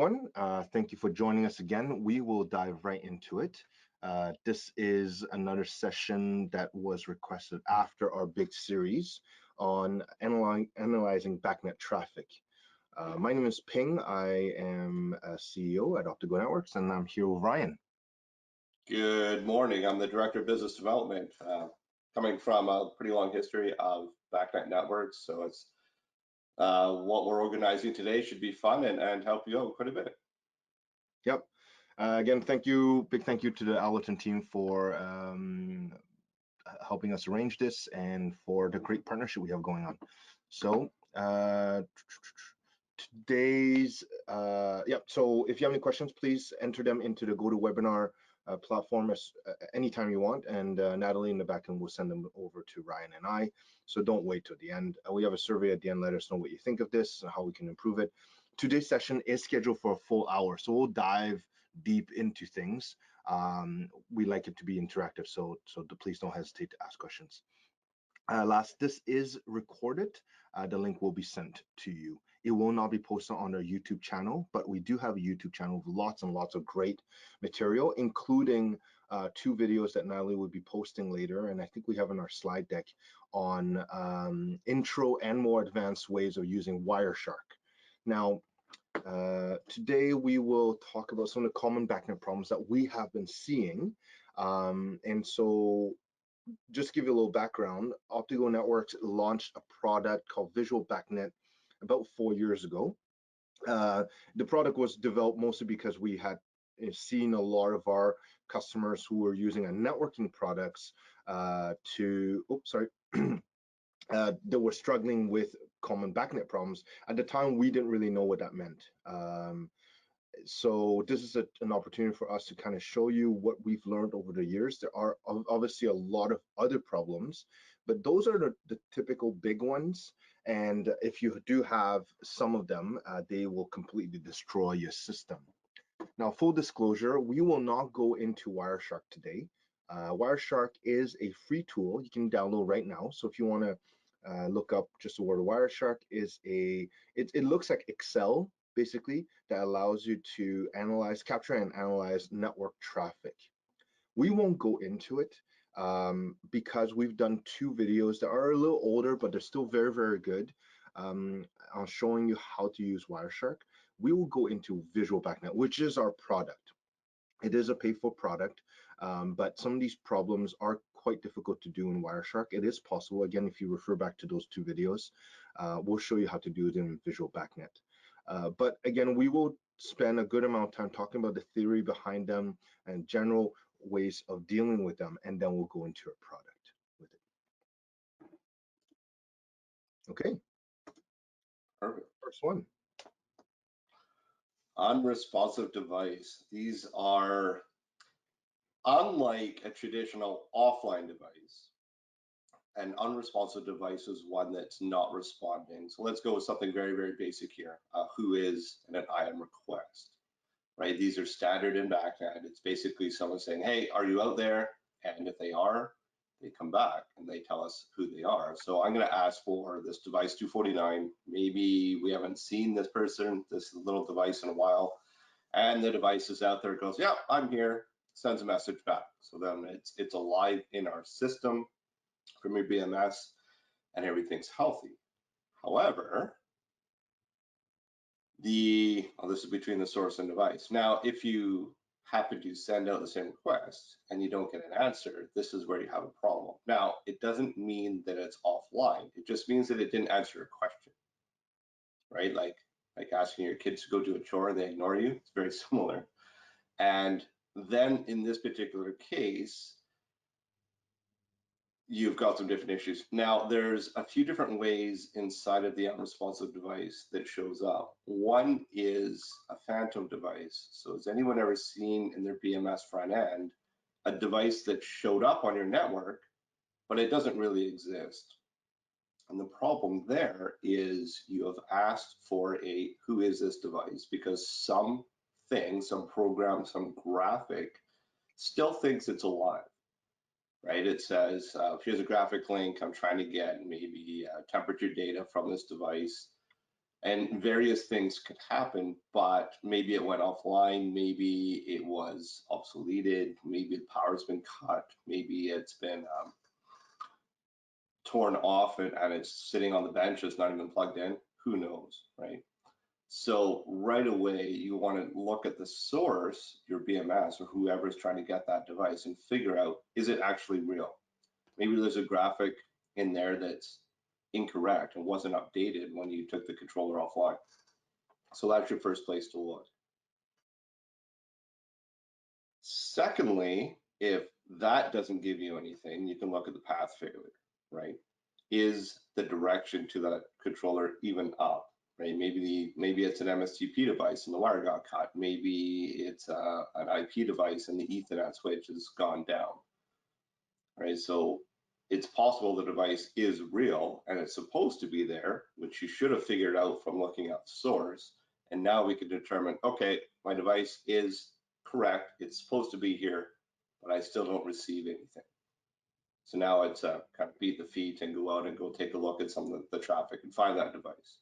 everyone. Thank you for joining us again. We will dive right into it. This is another session that was requested after our big series on analyzing BACnet traffic. My name is Ping. I am a CEO at Optigo Networks, and I'm here with Ryan. Good morning. I'm the Director of Business Development, coming from a pretty long history of BACnet networks. So it's what we're organizing today should be fun and help you out quite a bit. Yep. Again, big thank you to the Allerton team for helping us arrange this and for the great partnership we have going on. So today's, so if you have any questions, please enter them into the GoToWebinar platform anytime you want, and Natalie in the back end will send them over to Ryan and I. So don't wait till the end. We have a survey at the end. Let us know what you think of this and how we can improve it. Today's session is scheduled for a full hour, so we'll dive deep into things. We like it to be interactive, so please don't hesitate to ask questions. This is recorded. The link will be sent to you. It will not be posted on our YouTube channel, but we do have a YouTube channel with lots and lots of great material, including 2 videos that Natalie will be posting later. And I think we have in our slide deck on intro and more advanced ways of using Wireshark. Now, today we will talk about some of the common BACnet problems that we have been seeing. And so just to give you a little background, Optigo Networks launched a product called Visual BACnet about 4 years ago. The product was developed mostly because we had seen a lot of our customers who were using our networking products that were struggling with common BACnet problems. At the time, we didn't really know what that meant. So this is an opportunity for us to kind of show you what we've learned over the years. There are obviously a lot of other problems, but those are the typical big ones. And if you do have some of them, they will completely destroy your system. Now, full disclosure, we will not go into Wireshark today. Wireshark is a free tool you can download right now. So if you want to look up just the word Wireshark, it looks like Excel, basically, that allows you to capture and analyze network traffic. We won't go into it because we've done 2 videos that are a little older, but they're still very, very good on showing you how to use Wireshark. We will go into Visual BACnet, which is our product. It is a paid-for product, but some of these problems are quite difficult to do in Wireshark. It is possible. Again, if you refer back to those 2 videos, we'll show you how to do it in Visual BACnet. But again, we will spend a good amount of time talking about the theory behind them and general ways of dealing with them, and then we'll go into our product with it. Okay. Perfect. First one. Unresponsive device. These are unlike a traditional offline device. An unresponsive device is one that's not responding. So let's go with something very, very basic here. Who is and an IM request, right? These are standard in BACnet. It's basically someone saying, hey, are you out there? And if they are, they come back and they tell us who they are. So I'm going to ask for this device 249. Maybe we haven't seen this person, this little device in a while, and the device is out there. It goes, yeah, I'm here. Sends a message back. So then it's alive in our system from your BMS, and everything's healthy. However, this is between the source and device. Now, if you happen to send out the same request and you don't get an answer, this is where you have a problem. Now, it doesn't mean that it's offline. It just means that it didn't answer your question, right? Like asking your kids to go do a chore and they ignore you. It's very similar. And then in this particular case, you've got some different issues. Now, there's a few different ways inside of the unresponsive device that shows up. One is a phantom device. So has anyone ever seen in their BMS front end a device that showed up on your network, but it doesn't really exist? And the problem there is you have asked for a who is this device, because something, some program, some graphic still thinks it's alive. Right, it says, here's a graphic link. I'm trying to get maybe temperature data from this device. And various things could happen, but maybe it went offline, maybe it was obsoleted, maybe the power's been cut, maybe it's been torn off and it's sitting on the bench, it's not even plugged in, who knows, right? So right away, you want to look at the source, your BMS or whoever's trying to get that device, and figure out, is it actually real? Maybe there's a graphic in there that's incorrect and wasn't updated when you took the controller offline. So that's your first place to look. Secondly, if that doesn't give you anything, you can look at the path failure, right? Is the direction to that controller even up, right? Maybe it's an MSTP device and the wire got cut. Maybe it's an IP device and the Ethernet switch has gone down, right? So it's possible the device is real and it's supposed to be there, which you should have figured out from looking at the source. And now we can determine, okay, my device is correct, it's supposed to be here, but I still don't receive anything. So now it's kind of beat the feet and go out and go take a look at some of the traffic and find that device.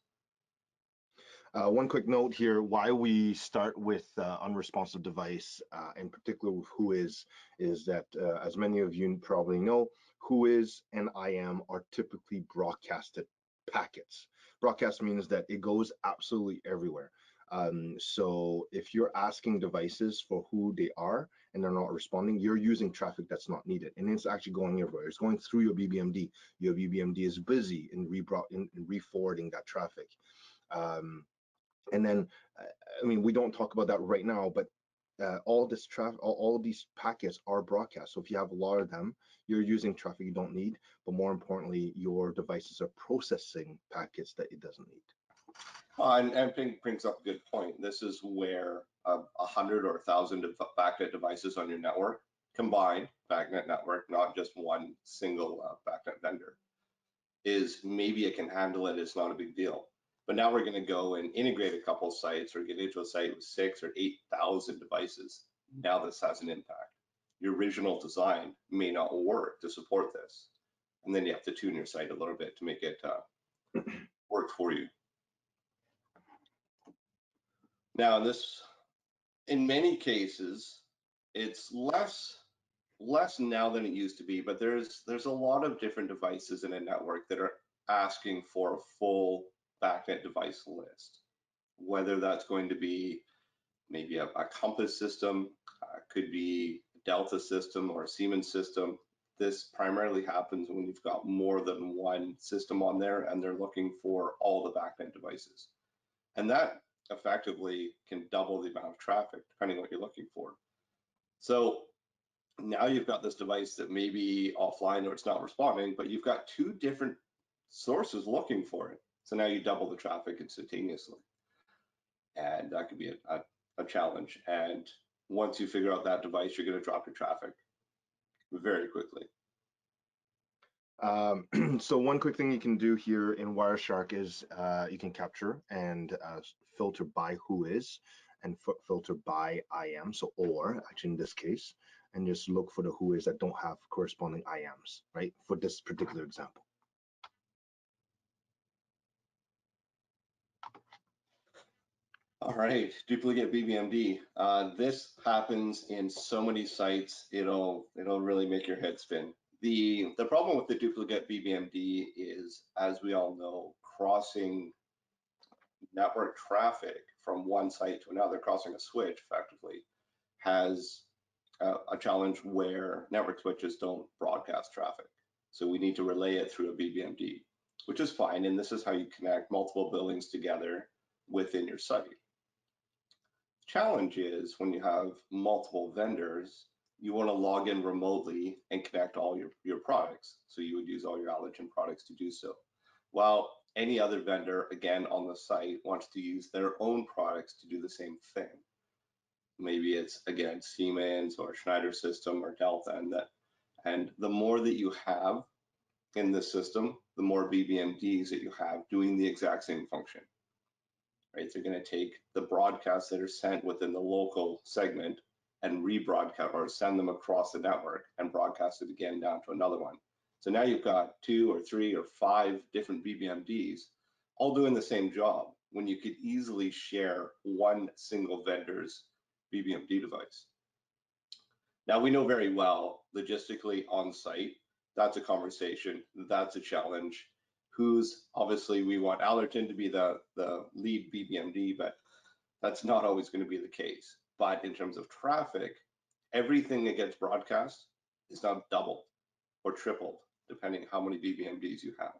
One quick note here, why we start with unresponsive device, in particular with whois, is that as many of you probably know, whois and IAM are typically broadcasted packets. Broadcast means that it goes absolutely everywhere. So if you're asking devices for who they are and they're not responding, you're using traffic that's not needed, and it's actually going everywhere. It's going through your BBMD. Your BBMD is busy in re-forwarding that traffic. And then, I mean, we don't talk about that right now, but all this traffic, all of these packets are broadcast. So if you have a lot of them, you're using traffic you don't need, but more importantly, your devices are processing packets that it doesn't need. And Ping brings up a good point. This is where 100 or 1,000 BACnet devices on your network, combined BACnet network, not just one single BACnet vendor, is maybe it can handle it, it's not a big deal. But now we're going to go and integrate a couple sites or get into a site with 6,000 or 8,000 devices. Now this has an impact. Your original design may not work to support this. And then you have to tune your site a little bit to make it work for you. Now this, in many cases, it's less now than it used to be, but there's a lot of different devices in a network that are asking for a full BACnet device list, whether that's going to be maybe a Compass system, could be a Delta system or a Siemens system. This primarily happens when you've got more than one system on there and they're looking for all the BACnet devices. And that effectively can double the amount of traffic depending on what you're looking for. So now you've got this device that may be offline or it's not responding, but you've got two different sources looking for it. So now you double the traffic instantaneously. And that could be a challenge. And once you figure out that device, you're going to drop your traffic very quickly. So one quick thing you can do here in Wireshark is you can capture and filter by whois and filter by IAM, so or actually in this case, and just look for the whois that don't have corresponding IAMs, right, for this particular example. All right, duplicate BBMD. This happens in so many sites, it'll really make your head spin. The problem with the duplicate BBMD is, as we all know, crossing network traffic from one site to another, crossing a switch effectively, has a challenge where network switches don't broadcast traffic. So we need to relay it through a BBMD, which is fine. And this is how you connect multiple buildings together within your site. Challenge is when you have multiple vendors, you want to log in remotely and connect all your products. So you would use all your allergen products to do so. While any other vendor, again, on the site wants to use their own products to do the same thing. Maybe it's, again, Siemens or Schneider system or Delta, and the more that you have in this system, the more BBMDs that you have doing the exact same function. Right? They're going to take the broadcasts that are sent within the local segment and rebroadcast or send them across the network and broadcast it again down to another one. So now you've got 2 or 3 or 5 different BBMDs all doing the same job, when you could easily share one single vendor's BBMD device? Now, we know very well, logistically on site, that's a conversation, that's a challenge. Obviously, we want Allerton to be the lead BBMD, but that's not always going to be the case. But in terms of traffic, everything that gets broadcast is now doubled or tripled, depending how many BBMDs you have.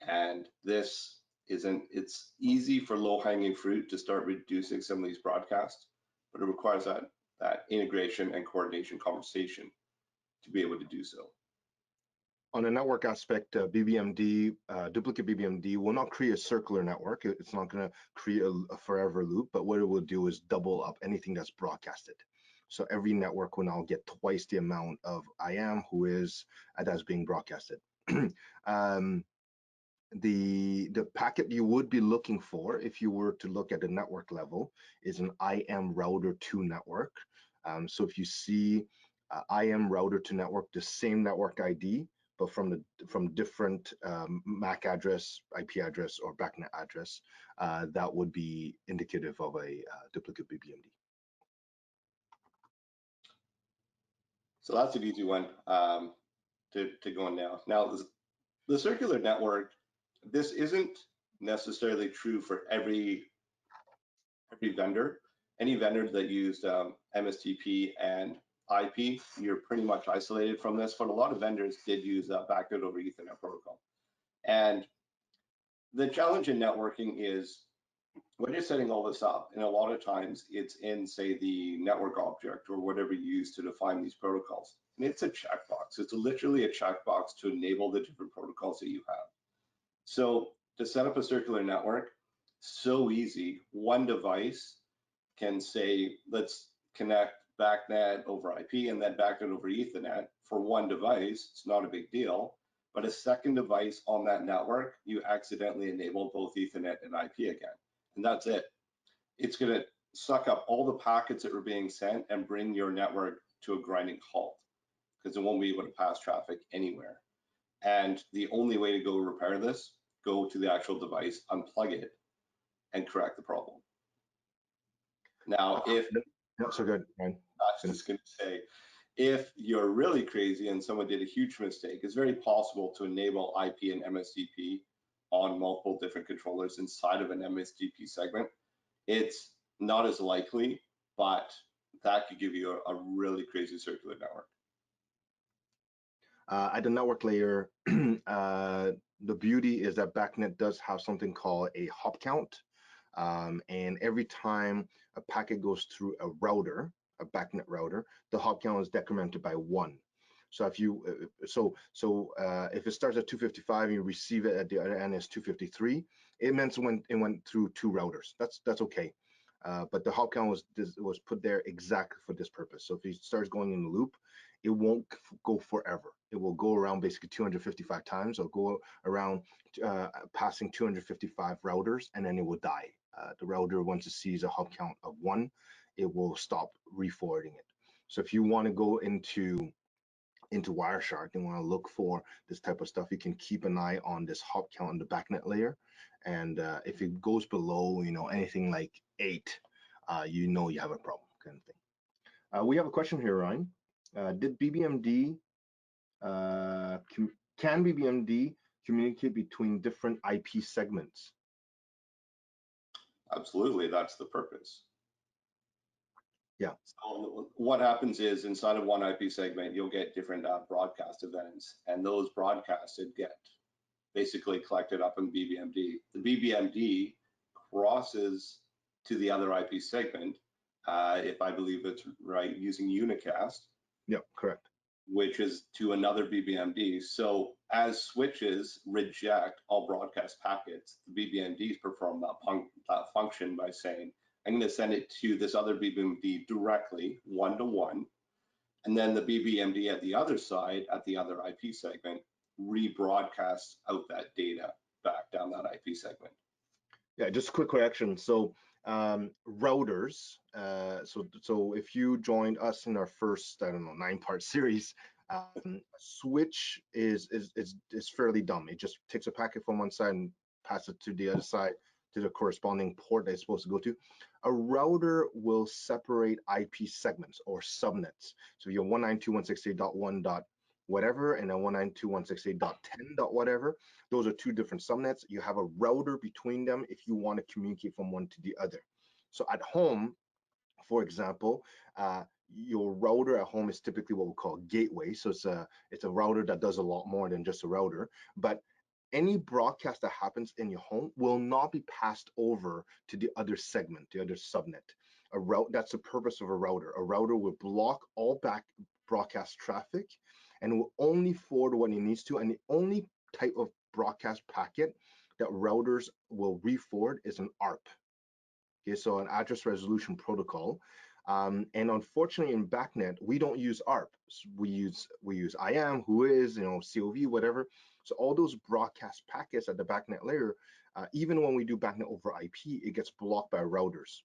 And it's easy for low-hanging fruit to start reducing some of these broadcasts, but it requires that integration and coordination conversation to be able to do so. On a network aspect, BBMD, duplicate BBMD will not create a circular network. It's not going to create a forever loop, but what it will do is double up anything that's broadcasted. So every network will now get twice the amount of IM that's being broadcasted. The packet you would be looking for, if you were to look at the network level, is an IM router to network. So if you see IM router to network, the same network ID, but from different MAC address, IP address, or BACnet address, that would be indicative of a duplicate BBMD. So that's an easy one to go on now. Now, the circular network, this isn't necessarily true for every vendor. Any vendor that used MSTP and IP, you're pretty much isolated from this, but a lot of vendors did use BACnet over Ethernet protocol. And the challenge in networking is when you're setting all this up, and a lot of times it's in, say, the network object or whatever you use to define these protocols. And it's a checkbox. It's literally a checkbox to enable the different protocols that you have. So to set up a circular network, so easy. One device can say, let's connect BACnet over IP and then BACnet over Ethernet for one device. It's not a big deal. But a second device on that network, you accidentally enable both Ethernet and IP again. And that's it. It's going to suck up all the packets that were being sent and bring your network to a grinding halt because it won't be able to pass traffic anywhere. And the only way to go repair this, go to the actual device, unplug it, and correct the problem. Now, if not so good, man. I was just going to say, if you're really crazy and someone did a huge mistake, it's very possible to enable IP and MSTP on multiple different controllers inside of an MSTP segment. It's not as likely, but that could give you a really crazy circular network. At the network layer, the beauty is that BACnet does have something called a hop count. And every time a packet goes through a router, a BACnet router, the hop count is decremented by 1. So if you if it starts at 255 and you receive it at the other end is 253, it meant it went through 2 routers. That's okay. But the hop count was put there exactly for this purpose. So if it starts going in the loop, it won't go forever. It will go around basically 255 times, or go around passing 255 routers, and then it will die. The router, once it sees a hop count of 1, it will stop re-forwarding it. So if you want to go into Wireshark and want to look for this type of stuff, you can keep an eye on this hop count on the BACnet layer. And if it goes below, anything like 8, you have a problem, kind of thing. We have a question here, Ryan. Did BBMD can BBMD communicate between different IP segments? Absolutely, that's the purpose. Yeah. So what happens is inside of one IP segment, you'll get different broadcast events, and those broadcasted get basically collected up in BBMD. The BBMD crosses to the other IP segment, if I believe it's right, using unicast. Yep, correct. Which is to another BBMD. So as switches reject all broadcast packets, the BBMDs perform that function by saying, I'm going to send it to this other BBMD directly, one-to-one, and then the BBMD at the other side, at the other IP segment, rebroadcasts out that data back down that IP segment. Yeah, just a quick correction. So routers, so if you joined us in our first, 9-part series, switch is fairly dumb. It just takes a packet from one side and passes it to the other side to the corresponding port that it's supposed to go to, a router will separate IP segments or subnets. So you have 192.168.1 dot whatever, and then 192.168.10 dot whatever. Those are two different subnets. You have a router between them if you want to communicate from one to the other. So at home, for example, your router at home is typically what we call a gateway. So it's a router that does a lot more than just a router. But any broadcast that happens in your home will not be passed over to the other segment, the other subnet. That's the purpose of a router. A router will block all back broadcast traffic and will only forward what it needs to. And the only type of broadcast packet that routers will re-forward is an ARP. Okay, so an address resolution protocol. And unfortunately, in BACnet, we don't use ARP. We use IAM, whois, COV, whatever. So all those broadcast packets at the BACnet layer, even when we do BACnet over IP, it gets blocked by routers.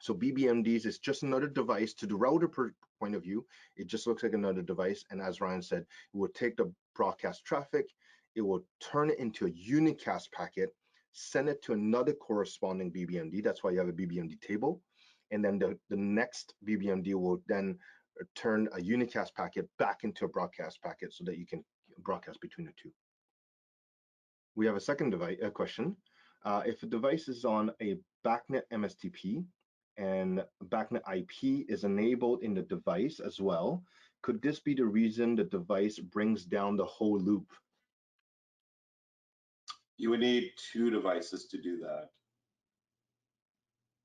So BBMDs is just another device. To the router point of view, it just looks like another device. And as Ryan said, it will take the broadcast traffic, it will turn it into a unicast packet, send it to another corresponding BBMD. That's why you have a BBMD table. And then the next BBMD will then turn a unicast packet back into a broadcast packet so that you can broadcast between the two. We have a second question. If a device is on a BACnet MSTP and BACnet IP is enabled in the device as well, could this be the reason the device brings down the whole loop? You would need two devices to do that.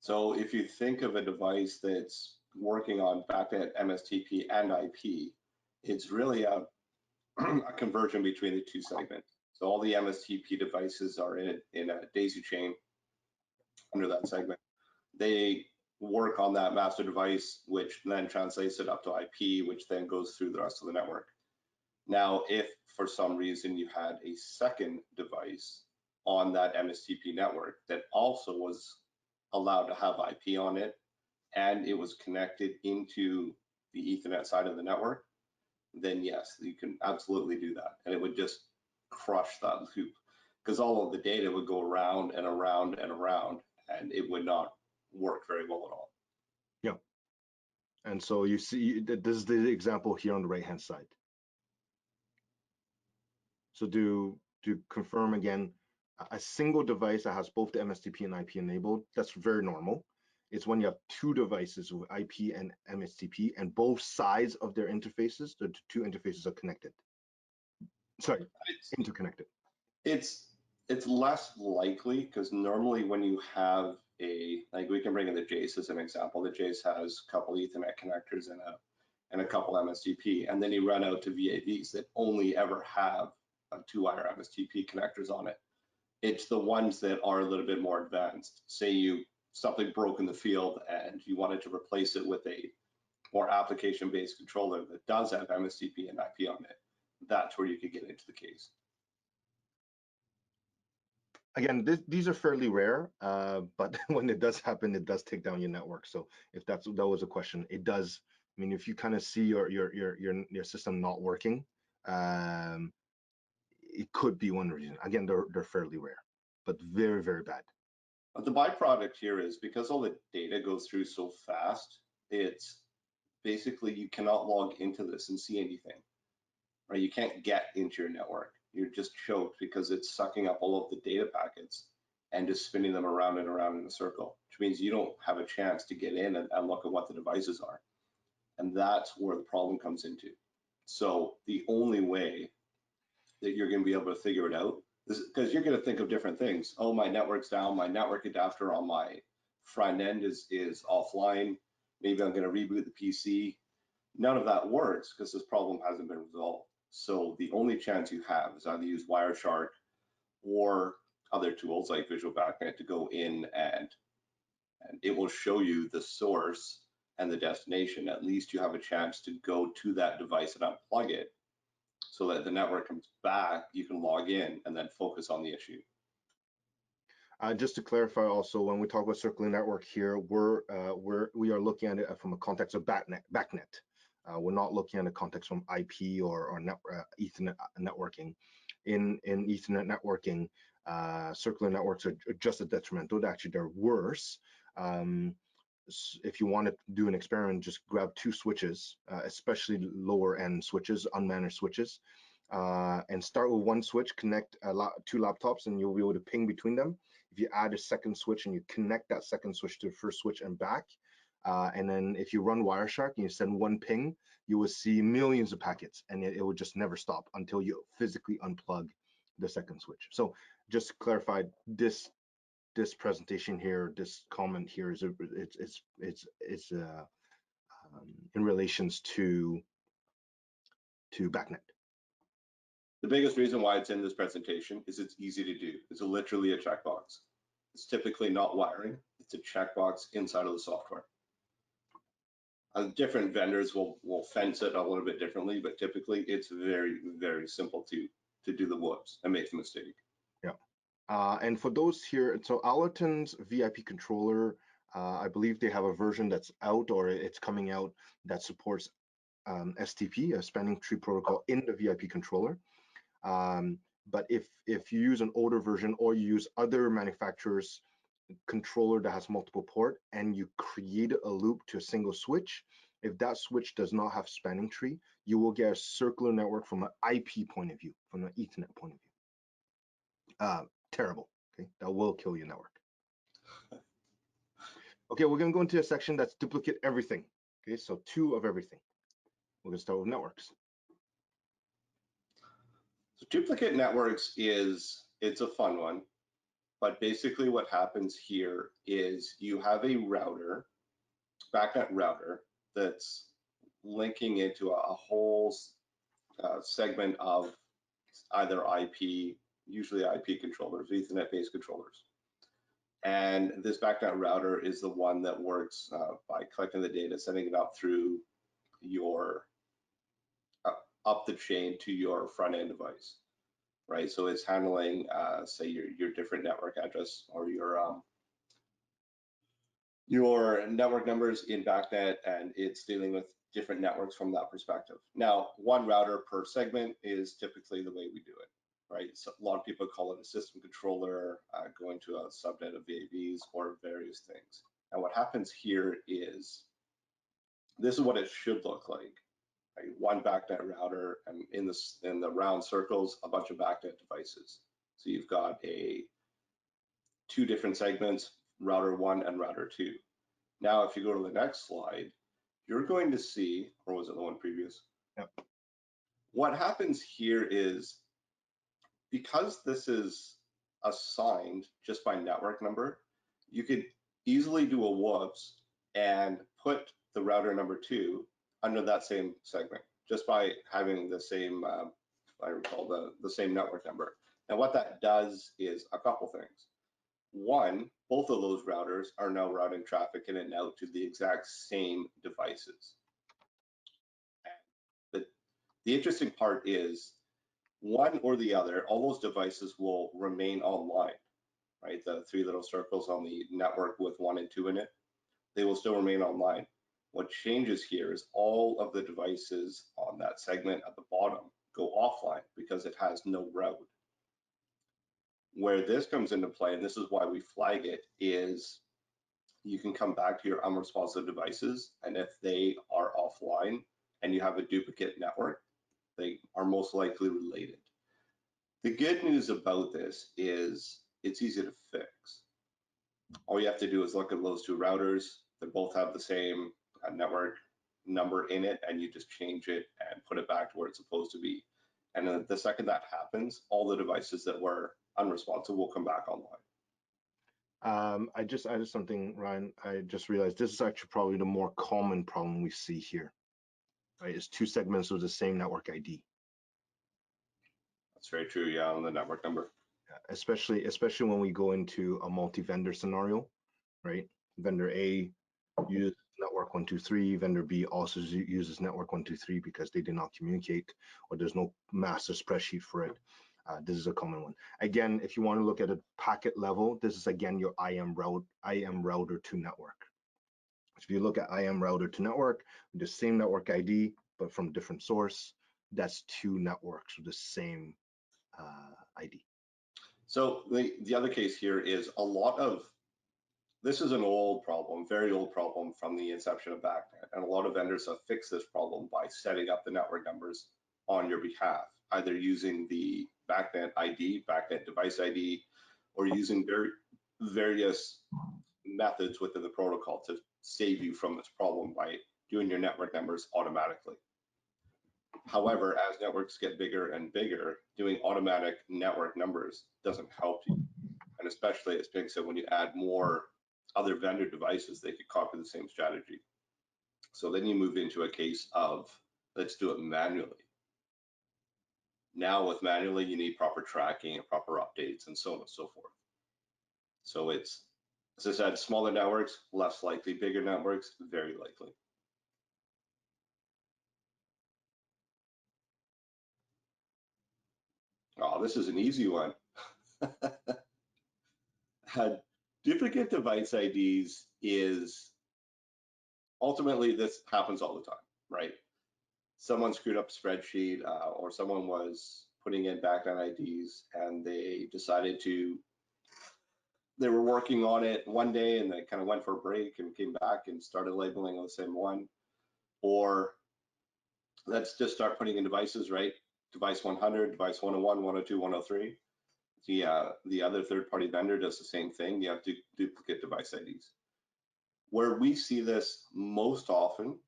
So if you think of a device that's working on BACnet, MSTP, and IP, it's really a conversion between the two segments. So all the MSTP devices are in a daisy chain under that segment. They work on that master device, which then translates it up to IP, which then goes through the rest of the network. Now, if for some reason you had a second device on that MSTP network that also was allowed to have IP on it, and it was connected into the Ethernet side of the network, then yes, you can absolutely do that. And it would just crush that loop because all of the data would go around and around and around, and it would not work very well at all. Yeah. And so you see, this is the example here on the right-hand side. So to confirm again, a single device that has both the MSTP and IP enabled, that's very normal. It's when you have two devices with IP and MSTP and both sides of their interfaces, the two interfaces are connected. Sorry, interconnected. It's less likely because normally when you have like we can bring in the Jace as an example. The Jace has a couple Ethernet connectors and a couple MSTP, and then you run out to VAVs that only ever have 2-wire MSTP connectors on it. It's the ones that are a little bit more advanced. Say something broke in the field and you wanted to replace it with a more application-based controller that does have MSTP and IP on it. That's where you could get into the case. Again, these are fairly rare, but when it does happen, it does take down your network. So if that was a question, it does. I mean, if you kind of see your system not working, it could be one reason. Again, they're fairly rare, but very, very bad. But the byproduct here is because all the data goes through so fast, it's basically you cannot log into this and see anything, right? You can't get into your network. You're just choked because it's sucking up all of the data packets and just spinning them around and around in a circle, which means you don't have a chance to get in and look at what the devices are. And that's where the problem comes into. So the only way that you're going to be able to figure it out is because you're going to think of different things. Oh, my network's down. My network adapter on my front end is offline. Maybe I'm going to reboot the PC. None of that works because this problem hasn't been resolved. So the only chance you have is either use Wireshark or other tools like Visual BACnet to go in and it will show you the source and the destination. At least you have a chance to go to that device and unplug it so that the network comes back, you can log in and then focus on the issue. Just to clarify also, when we talk about circling network here, we are looking at it from a context of BACnet. We're not looking at a context from IP or Ethernet networking. In Ethernet networking, Circular networks are just as detrimental. Actually, they're worse. If you want to do an experiment, just grab 2 switches, especially lower end switches, unmanaged switches, and start with 1 switch, connect 2 laptops, and you'll be able to ping between them. If you add a second switch and you connect that second switch to the first switch and back, and then if you run Wireshark and you send 1 ping, you will see millions of packets, and it will just never stop until you physically unplug the second switch. So just to clarify, this presentation here, this comment here is in relations to BACnet. The biggest reason why it's in this presentation is it's easy to do. It's literally a checkbox. It's typically not wiring. It's a checkbox inside of the software. Different vendors will fence it a little bit differently, but typically it's very, very simple to do the whoops and make the mistake. Yeah. And for those here, so Allerton's VIP controller, I believe they have a version that's out or it's coming out that supports STP, a spanning tree protocol, in the VIP controller. But if you use an older version or you use other manufacturers' controller that has multiple port and you create a loop to a single switch, if that switch does not have spanning tree, you will get a circular network from an IP point of view, from an Ethernet point of view. Terrible. Okay, that will kill your network. Okay, we're going to go into a section that's duplicate everything. Okay, so 2 of everything. We're going to start with networks. So duplicate networks it's a fun one, but basically what happens here is you have a router, BACnet router, that's linking into a whole segment of either IP, usually IP controllers, Ethernet-based controllers. And this BACnet router is the one that works by collecting the data, sending it up through your up the chain to your front end device, right? So it's handling, say, your different network address or your network numbers in BACnet, and it's dealing with different networks from that perspective. Now, 1 router per segment is typically the way we do it, right? So a lot of people call it a system controller, going to a subnet of VAVs or various things. And what happens here is, this is what it should look like. Right? 1 BACnet router, and in the round circles, a bunch of BACnet devices. So you've got 2 different segments, router 1 and router 2. Now, if you go to the next slide, you're going to see, or was it the one previous? Yep. What happens here is, because this is assigned just by network number, you could easily do a whoops and put the router number 2 under that same segment, just by having the same, I recall the same network number. And what that does is a couple things. 1, both of those routers are now routing traffic in and out to the exact same devices. And the interesting part is, one or the other, all those devices will remain online, right? The 3 little circles on the network with 1 and 2 in it, they will still remain online. What changes here is all of the devices on that segment at the bottom go offline because it has no route. Where this comes into play, and this is why we flag it, is you can come back to your unresponsive devices, and if they are offline and you have a duplicate network, they are most likely related. The good news about this is it's easy to fix. All you have to do is look at those 2 routers. They both have the same network number in it, and you just change it and put it back to where it's supposed to be. And then the second that happens, all the devices that were unresponsive will come back online. I just added something, Ryan. I just realized this is actually probably the more common problem we see here. Right, it's 2 segments with the same network ID. That's very true, yeah, on the network number. Especially when we go into a multi-vendor scenario, right? Vendor A uses network 123, vendor B also uses network 123 because they did not communicate, or there's no master spreadsheet for it. This is a common one. Again, if you want to look at a packet level, this is again your IM router to network. So if you look at IM router to network, the same network ID, but from different source, that's 2 networks with the same ID. So the other case here is this is an old problem, very old problem from the inception of BACnet, and a lot of vendors have fixed this problem by setting up the network numbers on your behalf, either using the BACnet ID, BACnet device ID, or using various methods within the protocol to save you from this problem by doing your network numbers automatically. However, as networks get bigger and bigger, doing automatic network numbers doesn't help you. And especially, as Ping said, when you add more other vendor devices, they could copy the same strategy. So then you move into a case of, let's do it manually. Now with manually, you need proper tracking and proper updates and so on and so forth. So it's, as I said, smaller networks, less likely. Bigger networks, very likely. Oh, this is an easy one. Duplicate device IDs is, ultimately this happens all the time, right? Someone screwed up a spreadsheet or someone was putting in BACnet IDs and they decided they were working on it one day and they kind of went for a break and came back and started labeling the same one. Or let's just start putting in devices, right? Device 100, device 101, 102, 103. The other third-party vendor does the same thing. You have to duplicate device IDs. Where we see this most often,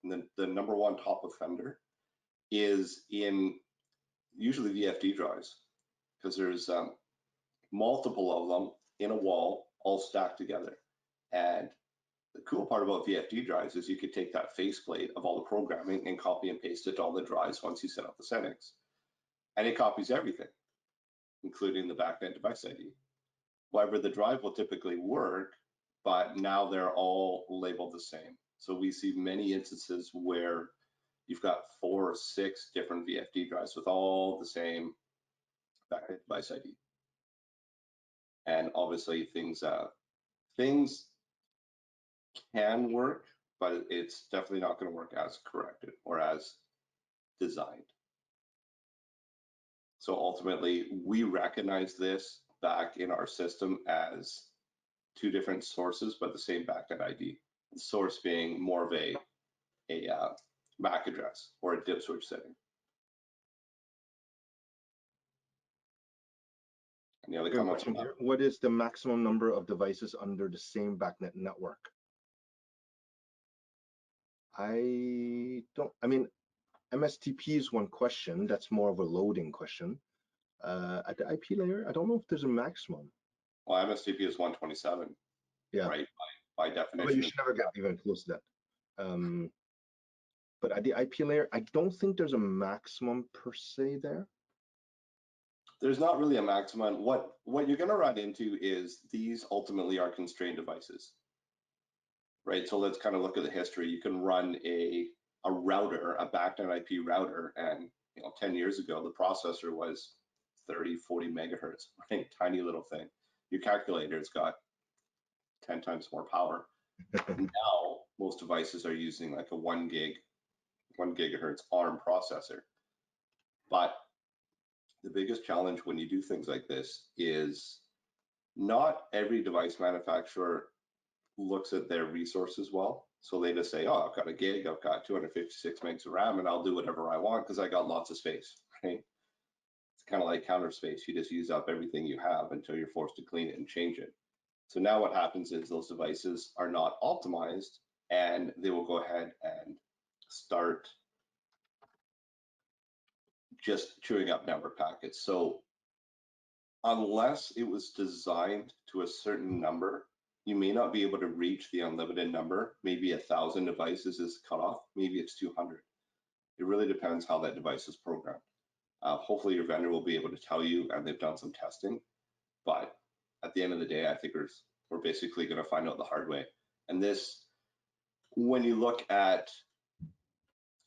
and the number one top offender, is in usually VFD drives, because there's multiple of them in a wall, all stacked together. And the cool part about VFD drives is you could take that faceplate of all the programming and copy and paste it to all the drives once you set up the settings. And it copies everything, including the BACnet device ID. However, the drive will typically work, but now they're all labeled the same. So we see many instances where you've got 4 or 6 different VFD drives with all the same BACnet device ID. And obviously things can work, but it's definitely not going to work as corrected or as designed. So ultimately, we recognize this back in our system as 2 different sources, but the same BACnet ID. The source being more of a MAC address or a dip switch setting. Any other comments on that? What is the maximum number of devices under the same BACnet network? I mean, MSTP is one question. That's more of a loading question. At the IP layer, I don't know if there's a maximum. Well, MSTP is 127. Yeah. Right. By definition. But you should never get even close to that. But at the IP layer, I don't think there's a maximum per se there. There's not really a maximum. What you're going to run into is these ultimately are constrained devices, right? So let's kind of look at the history. You can run a router, a BACnet IP router, and 10 years ago the processor was 30, 40 megahertz, right? Tiny little thing. Your calculator's got 10 times more power. Now most devices are using like a 1 gigahertz ARM processor. But the biggest challenge when you do things like this is not every device manufacturer looks at their resources well. So they just say, oh, I've got a gig, I've got 256 megs of RAM, and I'll do whatever I want because I got lots of space, right? It's kind of like counter space. You just use up everything you have until you're forced to clean it and change it. So now what happens is those devices are not optimized and they will go ahead and start just chewing up network packets. So unless it was designed to a certain number, you may not be able to reach the unlimited number. Maybe 1,000 devices is cut off. Maybe it's 200. It really depends how that device is programmed. Hopefully your vendor will be able to tell you, and they've done some testing. But at the end of the day, I think we're basically going to find out the hard way. And this, when you look at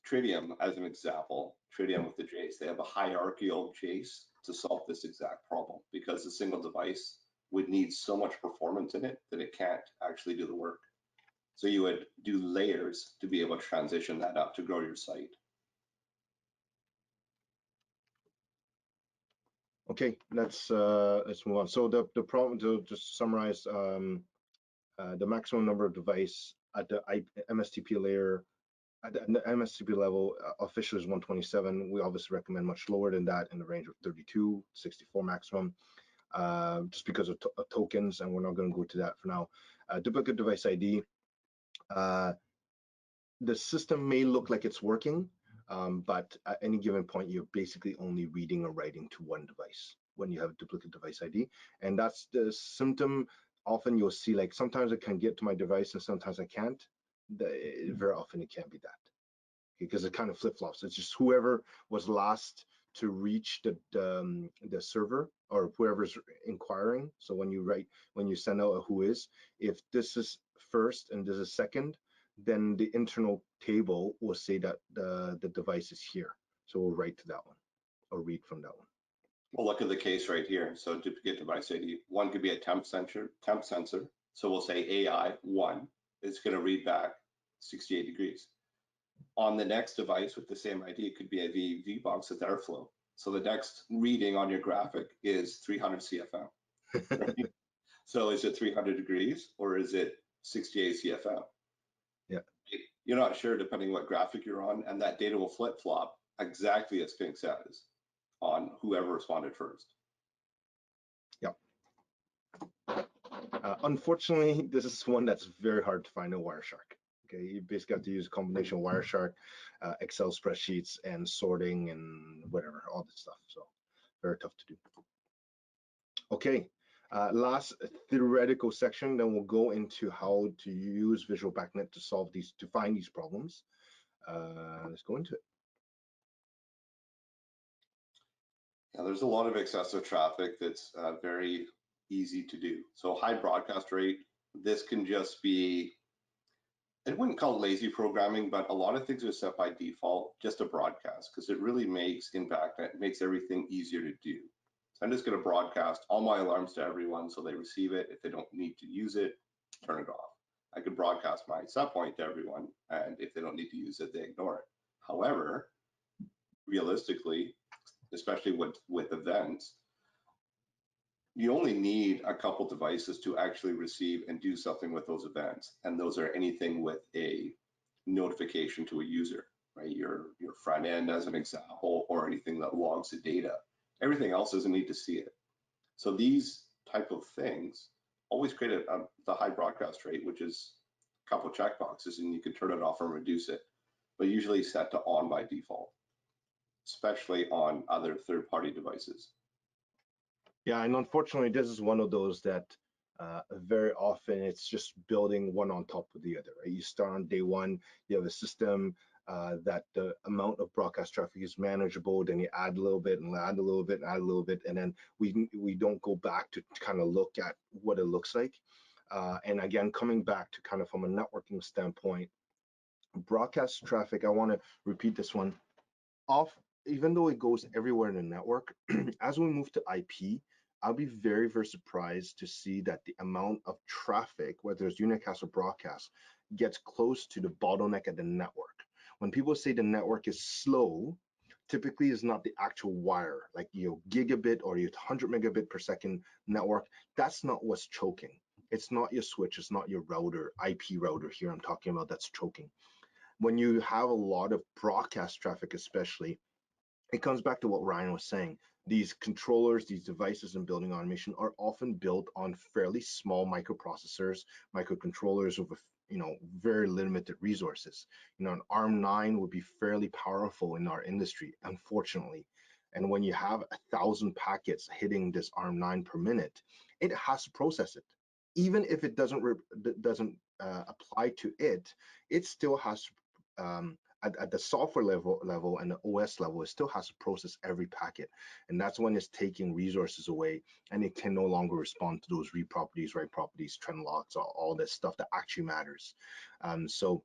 Tritium as an example, Tritium with the Jace, they have a hierarchical Jace to solve this exact problem because a single device would need so much performance in it that it can't actually do the work. So you would do layers to be able to transition that up to grow your site. Okay, let's move on. So the problem, to just summarize, the maximum number of device at the MSTP layer, at the MSTP level, official is 127. We obviously recommend much lower than that, in the range of 32, 64 maximum, just because of tokens, and we're not going to go to that for now. Duplicate device ID. The system may look like it's working, but at any given point, you're basically only reading or writing to one device when you have a duplicate device ID. And that's the symptom. Often you'll see, like, sometimes I can get to my device and sometimes I can't. Very often it can't be that, because it kind of flip-flops. It's just whoever was last to reach the server, or whoever's inquiring. So when you send out a who is, if this is first and this is second, then the internal table will say that the device is here. So we'll write to that one or read from that one. Well, look at the case right here. So duplicate device ID. One could be a temp sensor. So we'll say AI1. It's going to read back 68 degrees. On the next device with the same ID, it could be a VV box with airflow. So the next reading on your graphic is 300 CFM. Right? So is it 300 degrees or is it 68 CFM? Yeah. You're not sure depending what graphic you're on, and that data will flip-flop exactly as Pink says on whoever responded first. Yeah. Unfortunately, this is one that's very hard to find in Wireshark. Okay, you basically have to use a combination of Wireshark, Excel spreadsheets, and sorting and whatever, all this stuff. So very tough to do. Okay, last theoretical section, then we'll go into how to use Visual BACnet to solve these, to find these problems. Let's go into it. Yeah, there's a lot of excessive traffic that's very easy to do. So high broadcast rate, this can just be, I wouldn't call it lazy programming, but a lot of things are set by default just to broadcast, because it really makes, in BACnet, makes everything easier to do. So I'm just going to broadcast all my alarms to everyone so they receive it. If they don't need to use it, turn it off. I could broadcast my set point to everyone, and if they don't need to use it, they ignore it. However, realistically, especially with events, you only need a couple devices to actually receive and do something with those events. And those are anything with a notification to a user, right? Your front end as an example, or anything that logs the data. Everything else doesn't need to see it. So these type of things always create the high broadcast rate, which is a couple checkboxes, and you can turn it off or reduce it, but usually set to on by default, especially on other third-party devices. Yeah, and unfortunately, this is one of those that very often it's just building one on top of the other, right? You start on day one, you have a system that the amount of broadcast traffic is manageable, then you add a little bit and add a little bit and add a little bit, and then we don't go back to kind of look at what it looks like. And again, coming back to kind of from a networking standpoint, broadcast traffic, I want to repeat this one, even though it goes everywhere in the network, as we move to IP, I'll be very, very surprised to see that the amount of traffic, whether it's unicast or broadcast, gets close to the bottleneck at the network. When people say the network is slow, typically is not the actual wire, like gigabit or your 100 megabit per second network. That's not what's choking. It's not your switch, it's not your router, IP router here I'm talking about that's choking. When you have a lot of broadcast traffic, especially, it comes back to what Ryan was saying. These controllers, these devices in building automation are often built on fairly small microprocessors, microcontrollers with very limited resources. An ARM9 would be fairly powerful in our industry, unfortunately. And when you have 1,000 packets hitting this ARM9 per minute, it has to process it. Even if it doesn't apply to it, it still has to at the software level and the OS level, it still has to process every packet. And that's when it's taking resources away, and it can no longer respond to those read properties, write properties, trend logs, all this stuff that actually matters. So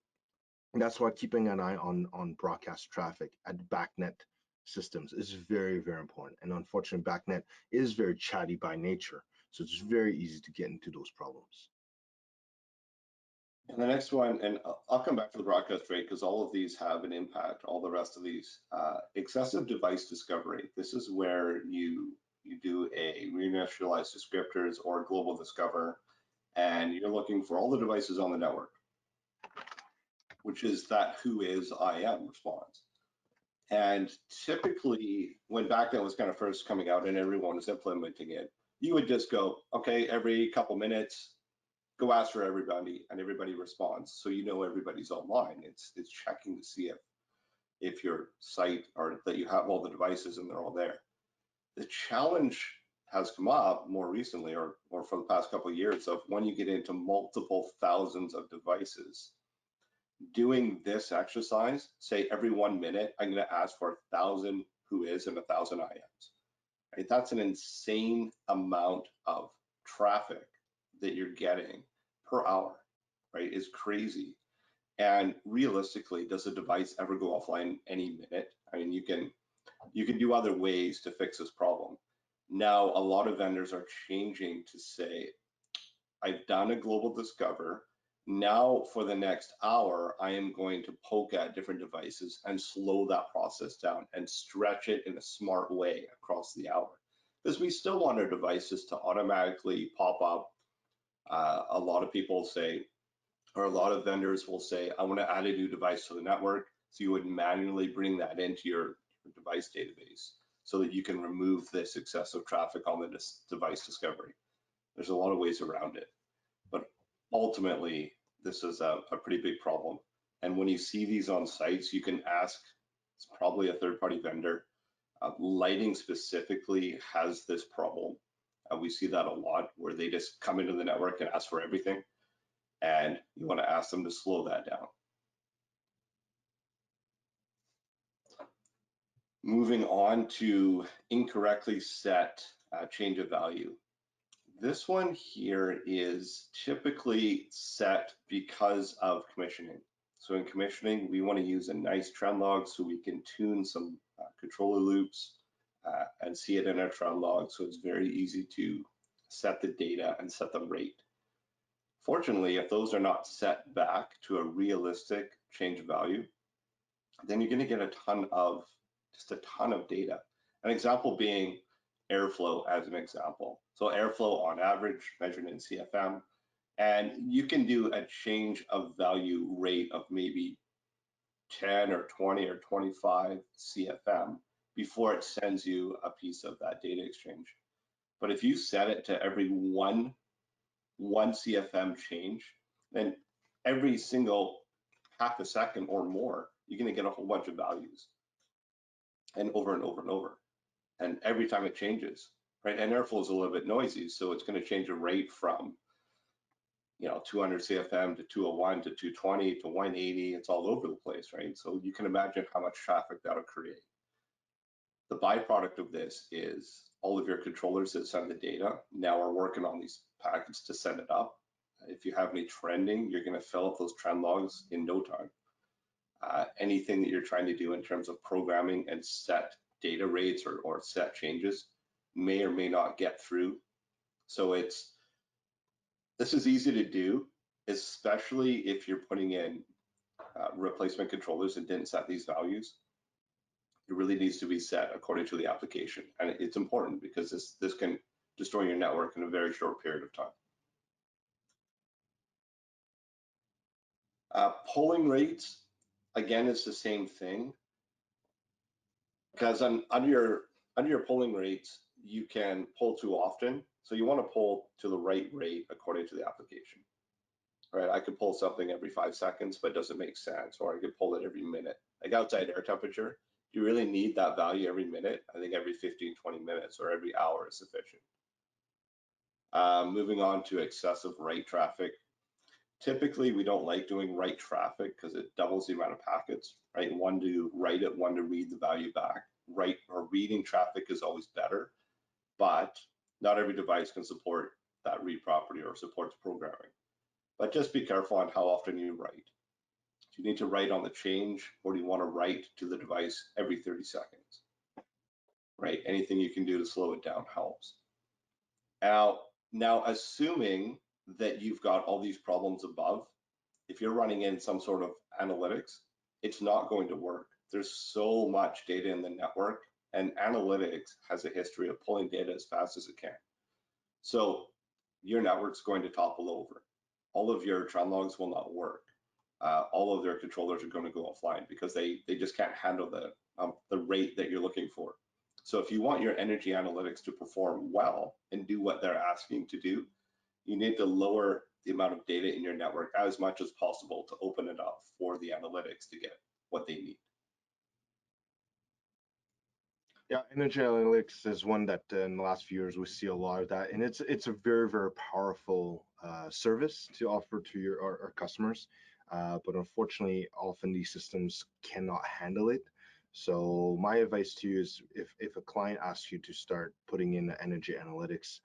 that's why keeping an eye on broadcast traffic at BACnet systems is very, very important. And unfortunately, BACnet is very chatty by nature. So it's very easy to get into those problems. And the next one, and I'll come back to the broadcast rate because all of these have an impact, all the rest of these. Excessive device discovery. This is where you you do a reinitialize descriptors or global discover, and you're looking for all the devices on the network, which is that who is IAM response. And typically, when BACnet was kind of first coming out and everyone was implementing it, you would just go, okay, every couple minutes, go ask for everybody, and everybody responds. So you know everybody's online. It's checking to see if your site or that you have all the devices and they're all there. The challenge has come up more recently, or for the past couple of years, of when you get into multiple thousands of devices. Doing this exercise, say every 1 minute, I'm going to ask for 1,000 who is and 1,000 IMs. Right? That's an insane amount of traffic that you're getting per hour, right? It's crazy. And realistically, does a device ever go offline any minute? I mean, you can do other ways to fix this problem. Now, a lot of vendors are changing to say, I've done a global discover. Now for the next hour, I am going to poke at different devices and slow that process down and stretch it in a smart way across the hour. Because we still want our devices to automatically pop up. A lot of people say, or a lot of vendors will say, I want to add a new device to the network. So you would manually bring that into your device database so that you can remove this excessive traffic on the device discovery. There's a lot of ways around it, but ultimately, this is a pretty big problem. And when you see these on sites, you can ask, it's probably a third-party vendor. Lighting specifically has this problem. We see that a lot where they just come into the network and ask for everything. And you want to ask them to slow that down. Moving on to incorrectly set change of value. This one here is typically set because of commissioning. So in commissioning, we want to use a nice trend log so we can tune some controller loops and see it in our trend log. So it's very easy to set the data and set the rate. Fortunately, if those are not set back to a realistic change of value, then you're going to get just a ton of data. An example being airflow as an example. So airflow on average measured in CFM, and you can do a change of value rate of maybe 10 or 20 or 25 CFM before it sends you a piece of that data exchange. But if you set it to every one CFM change, then every single half a second or more, you're going to get a whole bunch of values, and over and over and over. And every time it changes, right? And airflow is a little bit noisy, so it's going to change a rate from 200 CFM to 201 to 220 to 180. It's all over the place, right? So you can imagine how much traffic that'll create. The byproduct of this is all of your controllers that send the data now are working on these packets to send it up. If you have any trending, you're going to fill up those trend logs in no time. Anything that you're trying to do in terms of programming and set data rates or set changes may or may not get through. So this is easy to do, especially if you're putting in replacement controllers and didn't set these values. It really needs to be set according to the application, and it's important because this can destroy your network in a very short period of time. Polling rates, again, is the same thing, because under your polling rates, you can pull too often. So you want to pull to the right rate according to the application. Right, I could pull something every 5 seconds, but it doesn't make sense, or I could pull it every minute. Like outside air temperature, you really need that value every minute. I think every 15, 20 minutes or every hour is sufficient. Moving on to excessive write traffic. Typically, we don't like doing write traffic because it doubles the amount of packets, right? One to write it, one to read the value back. Write or reading traffic is always better, but not every device can support that read property or supports programming. But just be careful on how often you write. Do you need to write on the change, or do you want to write to the device every 30 seconds? Right, anything you can do to slow it down helps. Now assuming that you've got all these problems above, if you're running in some sort of analytics, it's not going to work. There's so much data in the network And analytics has a history of pulling data as fast as it can. So your network's going to topple over. All of your trend logs will not work. All of their controllers are going to go offline because they just can't handle the rate that you're looking for. So if you want your energy analytics to perform well and do what they're asking to do, you need to lower the amount of data in your network as much as possible to open it up for the analytics to get what they need. Yeah, energy analytics is one that in the last few years we see a lot of that, and it's a very, very powerful service to offer to our customers, but unfortunately often these systems cannot handle it. So my advice to you is if a client asks you to start putting in energy analytics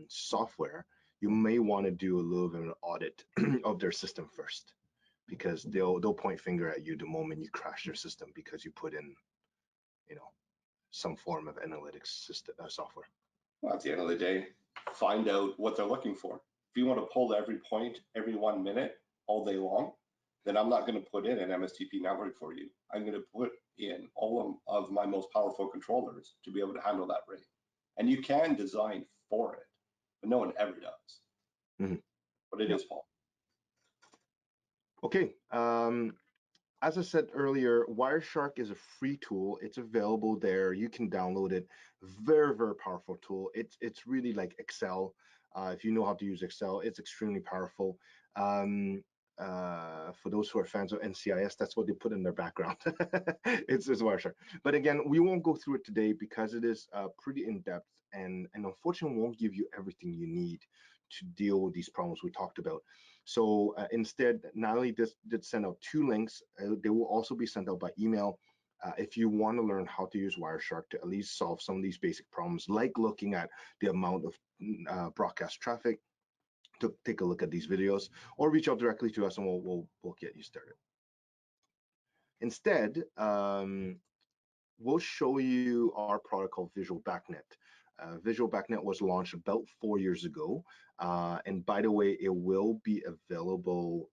software, you may want to do a little bit of an audit of their system first, because they'll point finger at you the moment you crash their system because you put in, you know, some form of analytics system software. Well, at the end of the day, find out what they're looking for. If you want to pull every point every 1 minute all day long, then I'm not going to put in an MSTP network for you. I'm going to put in all of my most powerful controllers to be able to handle that rate. And you can design for it, but no one ever does. Mm-hmm. But it is possible. Okay. As I said earlier, Wireshark is a free tool. It's available there. You can download it. Very, very powerful tool. It's really like Excel. If you know how to use Excel, it's extremely powerful. For those who are fans of NCIS, that's what they put in their background. it's Wireshark. But again, we won't go through it today because it is pretty in-depth, and unfortunately won't give you everything you need to deal with these problems we talked about. So instead, Natalie did send out 2 links. They will also be sent out by email if you want to learn how to use Wireshark to at least solve some of these basic problems, like looking at the amount of broadcast traffic. To take a look at these videos, or reach out directly to us and we'll get you started. Instead, we'll show you our product called Visual BACnet. Visual BACnet was launched about 4 years ago. And by the way, it will be available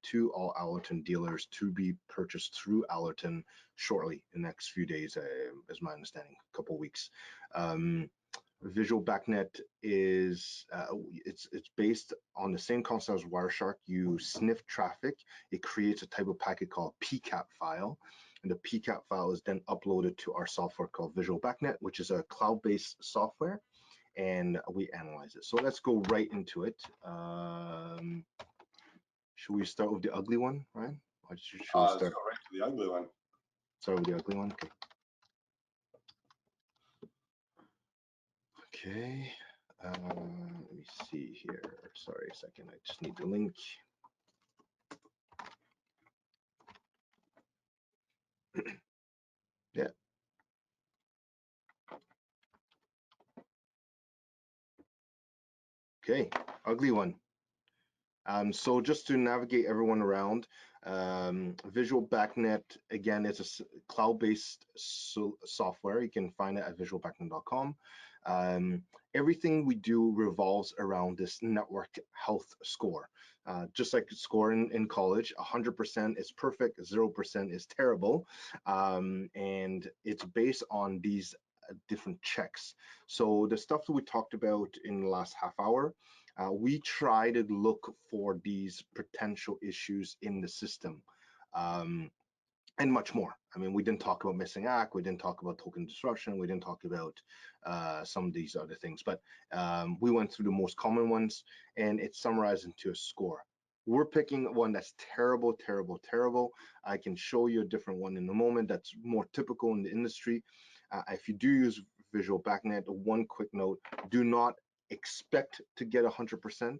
to all Allerton dealers to be purchased through Allerton shortly in the next few days, is my understanding, a couple of weeks. Visual BACnet is it's based on the same concept as Wireshark. You sniff traffic. It creates a type of packet called PCAP file, and the PCAP file is then uploaded to our software called Visual BACnet, which is a cloud-based software, and we analyze it. So let's go right into it. Should we start with the ugly one, Ryan? Or should we start? Let's go right to the ugly one. Start with the ugly one. Okay. Okay, let me see here. Sorry a second, I just need the link. Yeah. Okay, ugly one. So just to navigate everyone around, Visual BACnet, again, it's a cloud-based software. You can find it at visualbacnet.com. Everything we do revolves around this network health score. Just like score in college, 100% is perfect, 0% is terrible. And it's based on these different checks. So the stuff that we talked about in the last half hour, we try to look for these potential issues in the system, and much more. I mean, we didn't talk about missing ACK, we didn't talk about token disruption, we didn't talk about some of these other things, but we went through the most common ones, and it's summarized into a score. We're picking one that's terrible, terrible, terrible. I can show you a different one in a moment that's more typical in the industry. If you do use Visual BACnet, one quick note, do not expect to get 100%.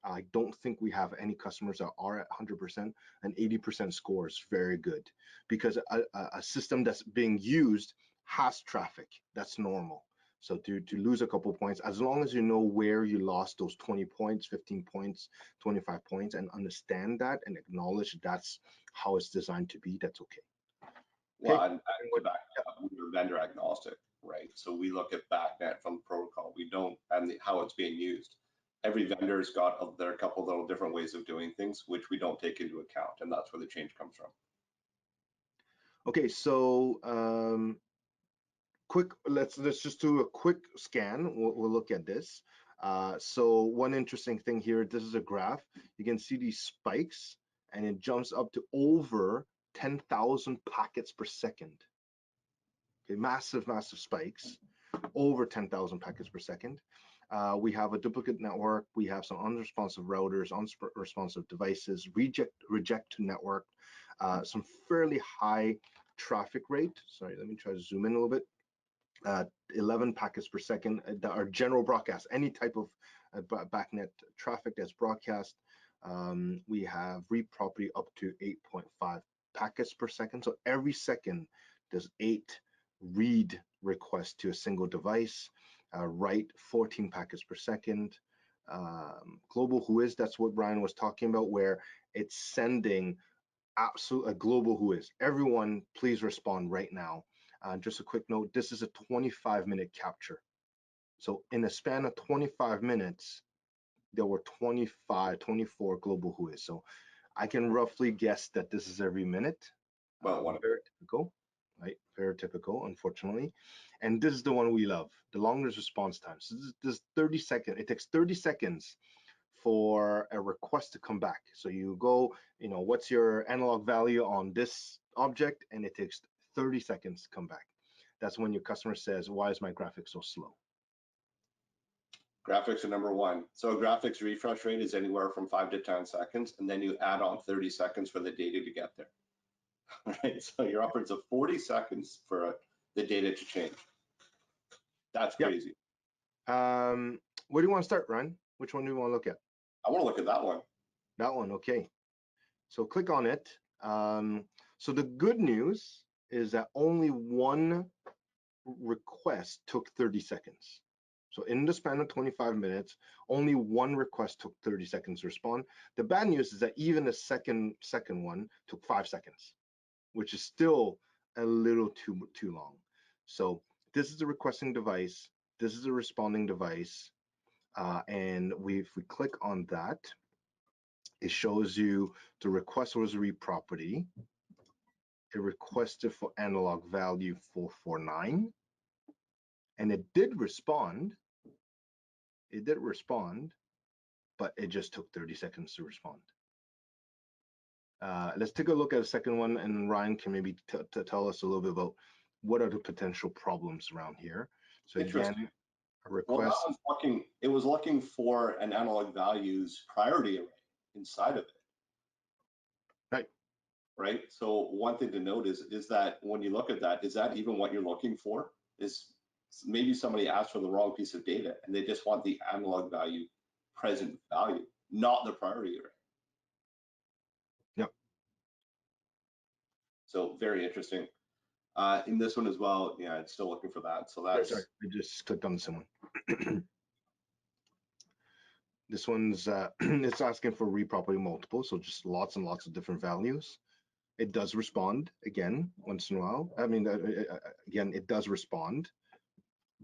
I don't think we have any customers that are at 100%. An 80% score is very good, because a system that's being used has traffic. That's normal. So to lose a couple points, as long as you know where you lost those 20 points, 15 points, 25 points, and understand that and acknowledge that's how it's designed to be, that's okay. Well, and to back up, we're vendor agnostic, right? So we look at BACnet from the protocol. We don't, and how it's being used. Every vendor's got their couple little different ways of doing things, which we don't take into account, and that's where the change comes from. Okay, so let's just do a quick scan. We'll look at this. So one interesting thing here, this is a graph. You can see these spikes, and it jumps up to over 10,000 packets per second. Okay, massive spikes, over 10,000 packets per second. We have a duplicate network. We have some unresponsive routers, unresponsive devices, reject to network, some fairly high traffic rate. Sorry, let me try to zoom in a little bit. 11 packets per second, our general broadcast, any type of BACnet traffic that's broadcast. We have read property up to 8.5 packets per second. So every second, there's 8 read requests to a single device. Write 14 packets per second. Global whois, that's what Brian was talking about, where it's sending a global whois. Everyone, please respond right now. Just a quick note, this is a 25-minute capture. So in a span of 25 minutes, there were 24 global whois. So I can roughly guess that this is every minute. Very typical, right? Very typical, unfortunately. And this is the one we love, the longest response time. So this is 30 seconds. It takes 30 seconds for a request to come back. So you go, what's your analog value on this object? And it takes 30 seconds to come back. That's when your customer says, why is my graphics so slow? Graphics are number one. So a graphics refresh rate is anywhere from 5 to 10 seconds, and then you add on 30 seconds for the data to get there. Right? So you're upwards of 40 seconds for the data to change. That's crazy. Where do you want to start, Ryan? Which one do you want to look at? I want to look at that one. That one, okay. So click on it. So the good news is that only one request took 30 seconds. So in the span of 25 minutes, only one request took 30 seconds to respond. The bad news is that even the second one took 5 seconds, which is still a little too long. So this is a requesting device. This is a responding device. And if we click on that, it shows you the request was a read property. It requested for analog value 449, and it did respond. It did respond, but it just took 30 seconds to respond. Let's take a look at the second one, and Ryan can maybe tell us a little bit about what are the potential problems around here. So again, a request. Well, it was looking for an analog values priority array inside of it. Right. So one thing to note is that when you look at that, is that even what you're looking for? Is maybe somebody asked for the wrong piece of data and they just want the analog value, present value, not the priority array. Yep. So very interesting. In this one as well, yeah, it's still looking for that. So that's. Sorry, I just clicked on this one. This one's it's asking for read property multiple, so just lots and lots of different values. It does respond again once in a while. I mean, again, it does respond,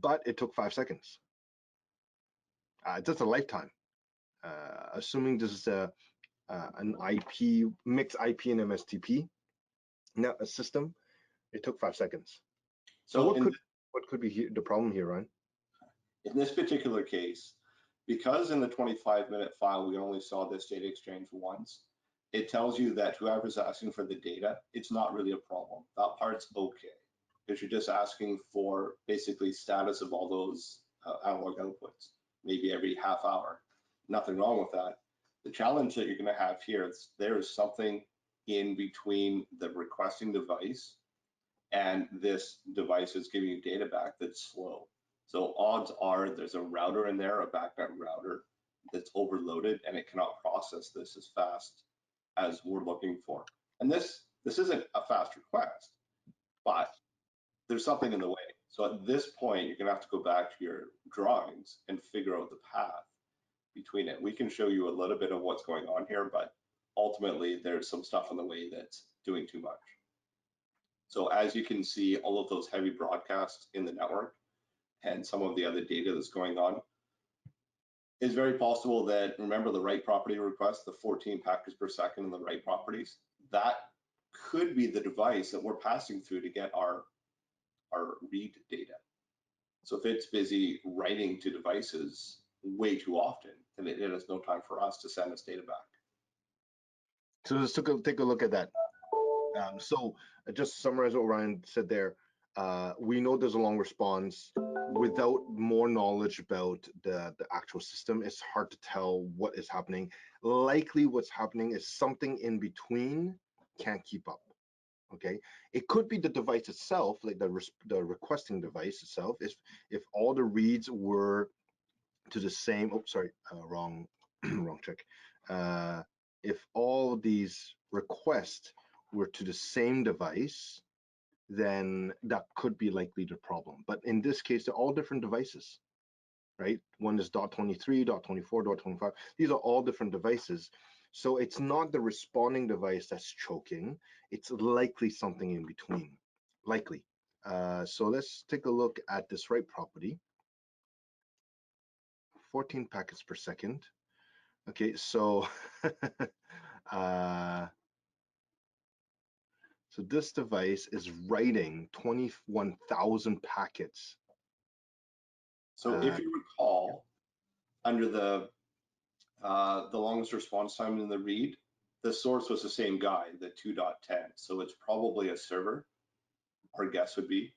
but it took 5 seconds. That's a lifetime. Assuming this is an IP, mixed IP and MSTP system, it took 5 seconds. So what could be the problem here, Ryan? In this particular case, because in the 25-minute file, we only saw this data exchange once, it tells you that whoever's asking for the data, it's not really a problem. That part's okay, because you're just asking for basically status of all those analog outputs, maybe every half hour. Nothing wrong with that. The challenge that you're going to have here is there is something in between the requesting device and this device is giving you data back that's slow. So odds are there's a router in there, a BACnet router, that's overloaded and it cannot process this as fast as we're looking for. And this isn't a fast request, but there's something in the way. So at this point, you're gonna have to go back to your drawings and figure out the path between it. We can show you a little bit of what's going on here, but ultimately there's some stuff in the way that's doing too much. So as you can see, all of those heavy broadcasts in the network and some of the other data that's going on, it's very possible that, remember the write property request, the 14 packets per second in the write properties, that could be the device that we're passing through to get our our read data. So if it's busy writing to devices way too often, then it has no time for us to send us data back. So let's take a look at that. So just to summarize what Ryan said there, we know there's a long response. Without more knowledge about the actual system, it's hard to tell what is happening. Likely what's happening is something in between can't keep up. Okay, it could be the device itself, like the requesting device itself. If all the reads were to the same, oh sorry, wrong wrong check. If all these requests were to the same device, then that could be likely the problem. But in this case, they're all different devices, right? One is .23, .24, .25. These are all different devices. So it's not the responding device that's choking. It's likely something in between, likely. So let's take a look at this write property. 14 packets per second. Okay, so so this device is writing 21,000 packets. So if you recall, under the longest response time in the read, the source was the same guy, the 2.10. So it's probably a server, our guess would be,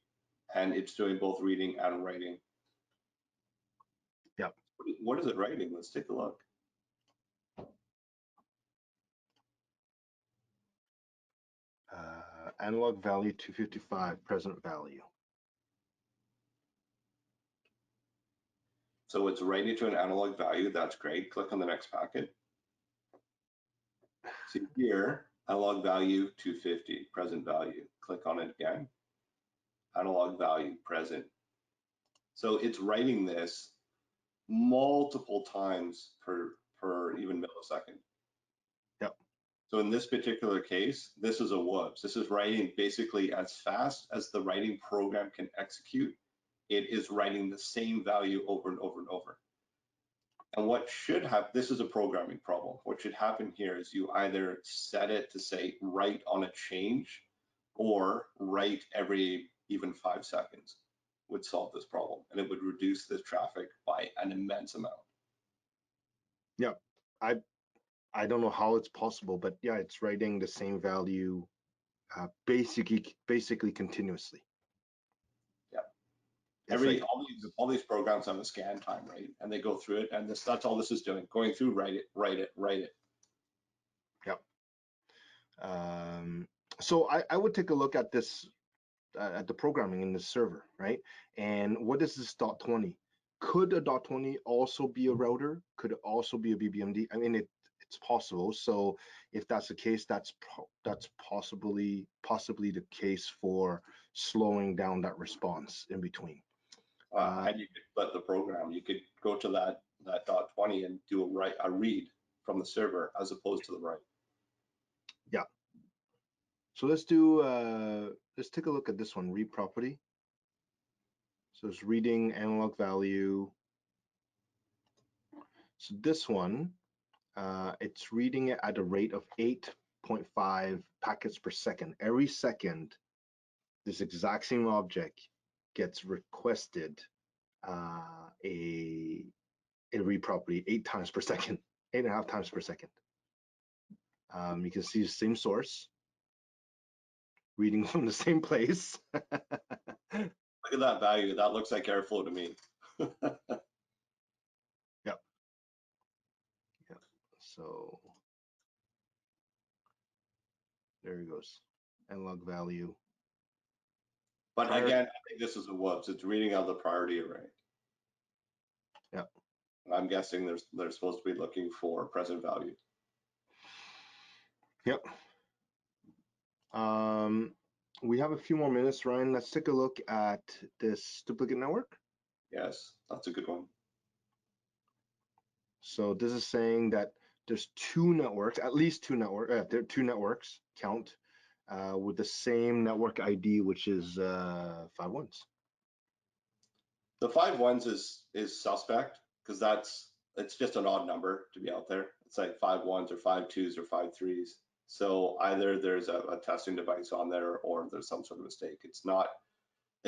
and it's doing both reading and writing. Yep. What is it writing? Let's take a look. Analog value 255, present value. So it's writing to an analog value. That's great. Click on the next packet. See here, analog value 250, present value. Click on it again. Analog value, present. So it's writing this multiple times per even millisecond. Yep. So in this particular case, this is a whoops. This is writing basically as fast as the writing program can execute. It is writing the same value over and over and over. And what should happen, this is a programming problem. What should happen here is you either set it to say write on a change or write every even 5 seconds would solve this problem, and it would reduce this traffic by an immense amount. Yeah, I don't know how it's possible, but yeah, it's writing the same value basically continuously. Yeah. All these programs have a scan time, right? And they go through it, and that's all this is doing, going through, write it. Yep. So I would take a look at this, at the programming in the server, right? And what is this .20? Could a .20 also be a router? Could it also be a BBMD? I mean, it's possible. So if that's the case, that's possibly the case for slowing down that response in between. And you could let the program, you could go to that .20 and do a read from the server as opposed to the write. Yeah. So let's take a look at this one, read property. So it's reading analog value. So this one, it's reading it at a rate of 8.5 packets per second. Every second, this exact same object gets requested a read property 8 times per second, 8.5 times per second. You can see the same source, reading from the same place. Look at that value. That looks like airflow to me. Yep. So there it goes. Analog value. But again, I think this is a whoops. It's reading out the priority array. Yeah. I'm guessing they're supposed to be looking for present value. Yep. We have a few more minutes, Ryan. Let's take a look at this duplicate network. Yes, that's a good one. So this is saying that there's two networks, at least two networks, there are two networks count with the same network ID, which is 5 ones. The 5 ones is suspect because it's just an odd number to be out there. It's like 5 ones or 5 twos or 5 threes. So either there's a testing device on there or there's some sort of mistake.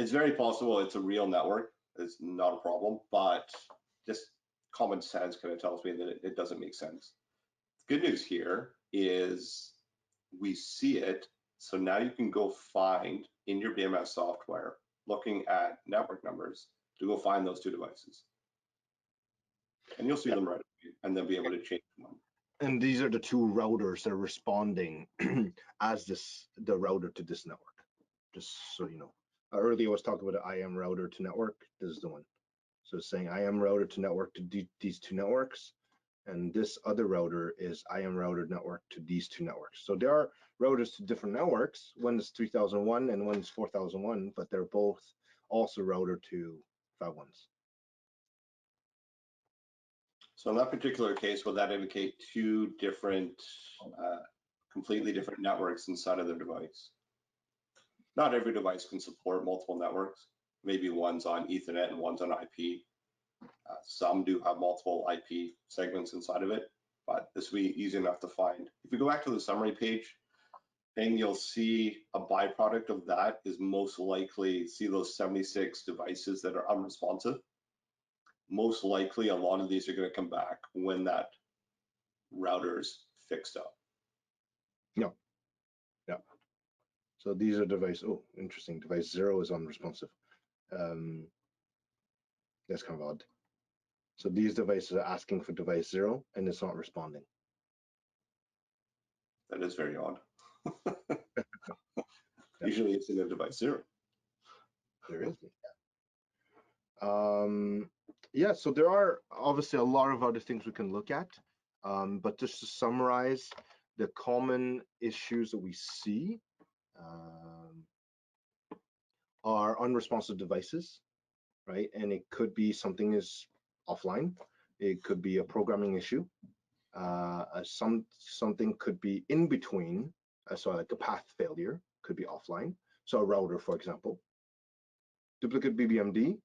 It's very possible it's a real network. It's not a problem, but just common sense kind of tells me that it doesn't make sense. The good news here is we see it. So now you can go find in your BMS software, looking at network numbers, to go find those two devices. And you'll see them right away, and then be able to change them. And these are the two routers that are responding as the router to this network. Just so you know. Earlier I was talking about the IM router to network. This is the one. So it's saying IM router to network to these two networks. And this other router is IM router network to these two networks. So there are routers to different networks. One is 3001 and one is 4001, but they're both also router to 51s. So in that particular case, will that indicate two different, completely different networks inside of the device? Not every device can support multiple networks. Maybe one's on Ethernet and one's on IP. Some do have multiple IP segments inside of it, but this will be easy enough to find. If you go back to the summary page, then you'll see a byproduct of that is most likely, see those 76 devices that are unresponsive. Most likely, a lot of these are going to come back when that router's fixed up. Yeah. Yeah. So these are device, oh, interesting. Device 0 is unresponsive. That's kind of odd. So these devices are asking for device 0 and it's not responding. That is very odd. Yeah. Usually it's in a device 0. There is. Yeah, so there are obviously a lot of other things we can look at, but just to summarize the common issues that we see are unresponsive devices, right? And it could be something is offline. It could be a programming issue. Something could be in between, so like a path failure could be offline. So a router, for example. Duplicate BBMD,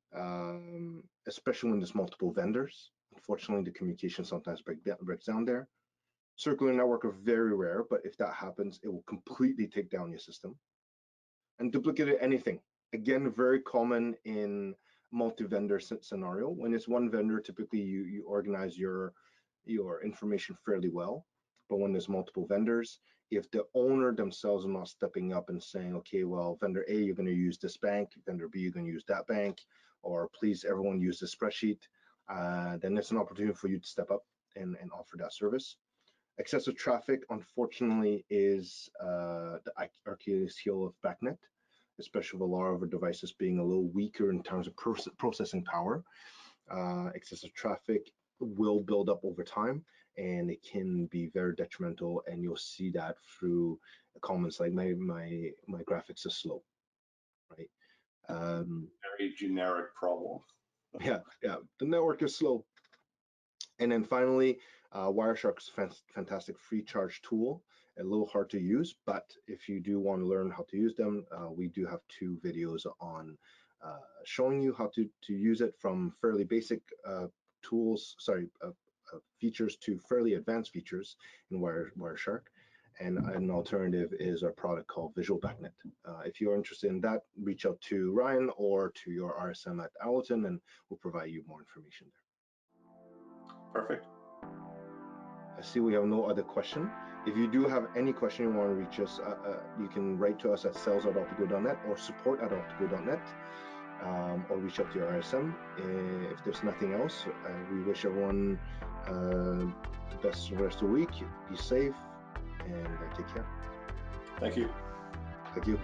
especially when there's multiple vendors. Unfortunately, the communication sometimes breaks down there. Circular network are very rare, but if that happens, it will completely take down your system. And duplicate anything. Again, very common in multi-vendor scenario. When it's one vendor, typically you organize your information fairly well. But when there's multiple vendors, if the owner themselves are not stepping up and saying, okay, well, vendor A, you're going to use this bank, vendor B, you're going to use that bank, or please everyone use this spreadsheet, then it's an opportunity for you to step up and offer that service. Excessive traffic, unfortunately, is the Achilles heel of BACnet, especially with a lot of our devices being a little weaker in terms of processing power. Excessive traffic will build up over time, and it can be very detrimental, and you'll see that through comments like my graphics are slow, right? Very generic problem. Yeah, the network is slow. And then finally, Wireshark's fantastic free charge tool, a little hard to use, but if you do want to learn how to use them, we do have 2 videos on showing you how to use it, from fairly basic features to fairly advanced features in Wireshark. And an alternative is our product called Visual BACnet. If you're interested in that, reach out to Ryan or to your RSM at Allerton, and we'll provide you more information there. Perfect. I see we have no other question. If you do have any question you want to reach us, you can write to us at sales@optico.net or support@optico.net, or reach out to your RSM. If there's nothing else, we wish everyone the best rest of the week. Be safe and take care. Thank you. Thank you.